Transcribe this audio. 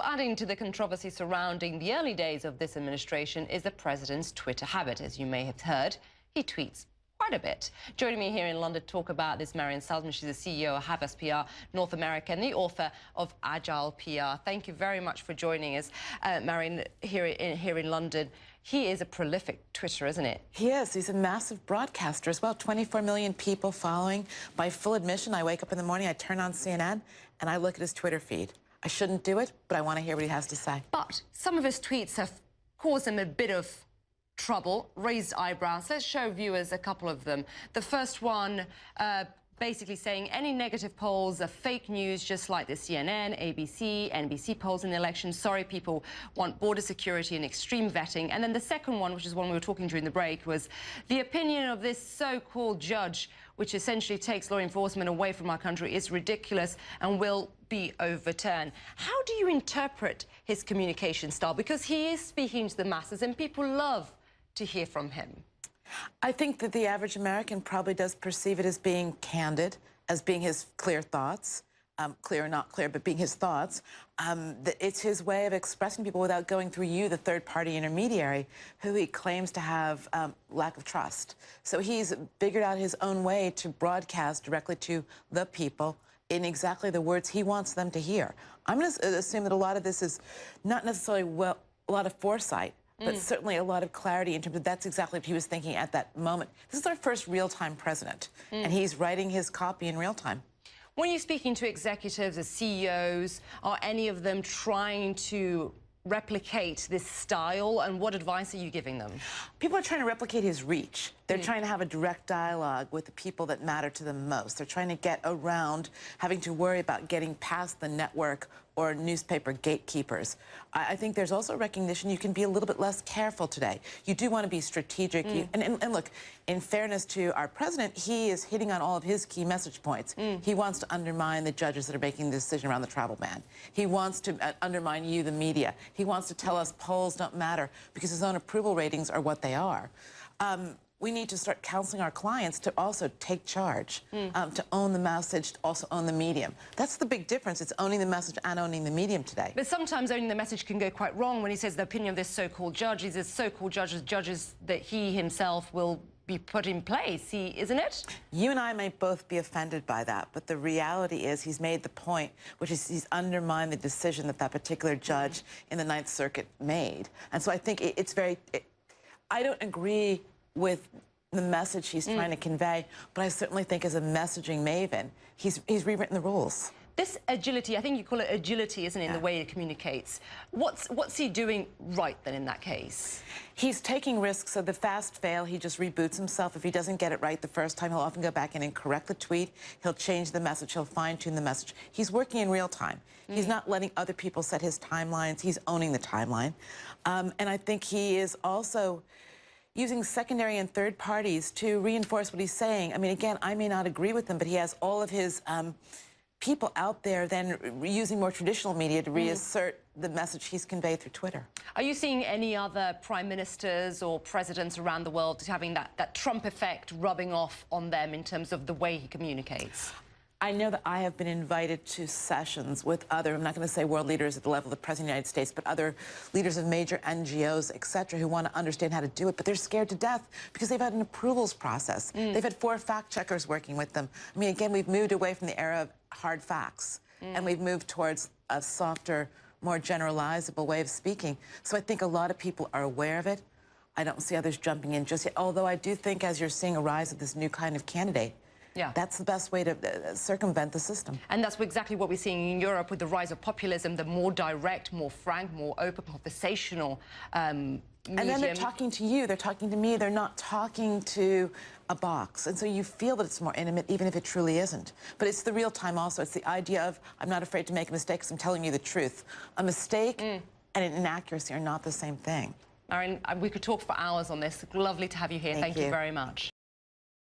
adding to the controversy surrounding the early days of this administration is the president's Twitter habit. As you may have heard, he tweets quite a bit. Joining me here in London to talk about this, Marian Salzman. She's the CEO of Havas PR North America and the author of Agile PR. Thank you very much for joining us, Marian, here in London. He is a prolific Twitterer, isn't it? He is. He's a massive broadcaster as well. 24 million people following. By full admission, I wake up in the morning, I turn on CNN, and I look at his Twitter feed. I shouldn't do it, but I want to hear what he has to say. But some of his tweets have caused him a bit of trouble, raised eyebrows. Let's show viewers a couple of them. The first one, basically saying any negative polls are fake news, just like the CNN, ABC, NBC polls in the election. Sorry, people want border security and extreme vetting. And then the second one, which is one we were talking during the break, was the opinion of this so-called judge, which essentially takes law enforcement away from our country, is ridiculous and will be overturned. How do you interpret his communication style? Because he is speaking to the masses and people love to hear from him. I think that the average American probably does perceive it as being candid, as being his clear thoughts, clear or not clear, but being his thoughts. It's his way of expressing people without going through you, the third-party intermediary, who he claims to have lack of trust. So he's figured out his own way to broadcast directly to the people in exactly the words he wants them to hear. I'm going to assume that a lot of this is not necessarily a lot of foresight, but certainly a lot of clarity in terms of that's exactly what he was thinking at that moment. This is our first real-time president, and he's writing his copy in real time. When you're speaking to executives or CEOs, are any of them trying to replicate this style, and what advice are you giving them? People are trying to replicate his reach. They're trying to have a direct dialogue with the people that matter to them most. They're trying to get around having to worry about getting past the network or newspaper gatekeepers. I think there's also recognition you can be a little bit less careful today. You do want to be strategic. And look, in fairness to our president, he is hitting on all of his key message points. He wants to undermine the judges that are making the decision around the travel ban. He wants to undermine you, the media. He wants to tell us polls don't matter because his own approval ratings are what they are. We need to start counseling our clients to also take charge, to own the message, to also own the medium. That's the big difference. It's owning the message and owning the medium today. But sometimes owning the message can go quite wrong when he says the opinion of this so-called judge. These are so-called judges that he himself will be put in place, isn't it? You and I may both be offended by that, but the reality is he's made the point, which is he's undermined the decision that that particular judge in the Ninth Circuit made. And so I think it's very... I don't agree with the message he's trying to convey, but I certainly think as a messaging maven, he's rewritten the rules. This agility, I think you call it agility, isn't it, in the way he communicates. What's he doing right, then, in that case? He's taking risks, so the fast fail, he just reboots himself. If he doesn't get it right the first time, he'll often go back in and correct the tweet. He'll change the message. He'll fine-tune the message. He's working in real time. He's not letting other people set his timelines. He's owning the timeline. And I think he is also using secondary and third parties to reinforce what he's saying. I mean, again, I may not agree with him, but he has all of his people out there then using more traditional media to reassert the message he's conveyed through Twitter. Are you seeing any other prime ministers or presidents around the world having that Trump effect rubbing off on them in terms of the way he communicates? I know that I have been invited to sessions with other, I'm not going to say world leaders at the level of the President of the United States, but other leaders of major NGOs, et cetera, who want to understand how to do it, but they're scared to death because they've had an approvals process. They've had 4 fact-checkers working with them. I mean, again, we've moved away from the era of hard facts, and we've moved towards a softer, more generalizable way of speaking. So I think a lot of people are aware of it. I don't see others jumping in just yet, although I do think as you're seeing a rise of this new kind of candidate, that's the best way to circumvent the system. And that's exactly what we're seeing in Europe with the rise of populism, the more direct, more frank, more open, conversational medium. And then they're talking to you, they're talking to me, they're not talking to a box. And so you feel that it's more intimate, even if it truly isn't. But it's the real time also. It's the idea of, I'm not afraid to make a mistake because I'm telling you the truth. A mistake and an inaccuracy are not the same thing. Marian, we could talk for hours on this. Lovely to have you here. Thank you very much.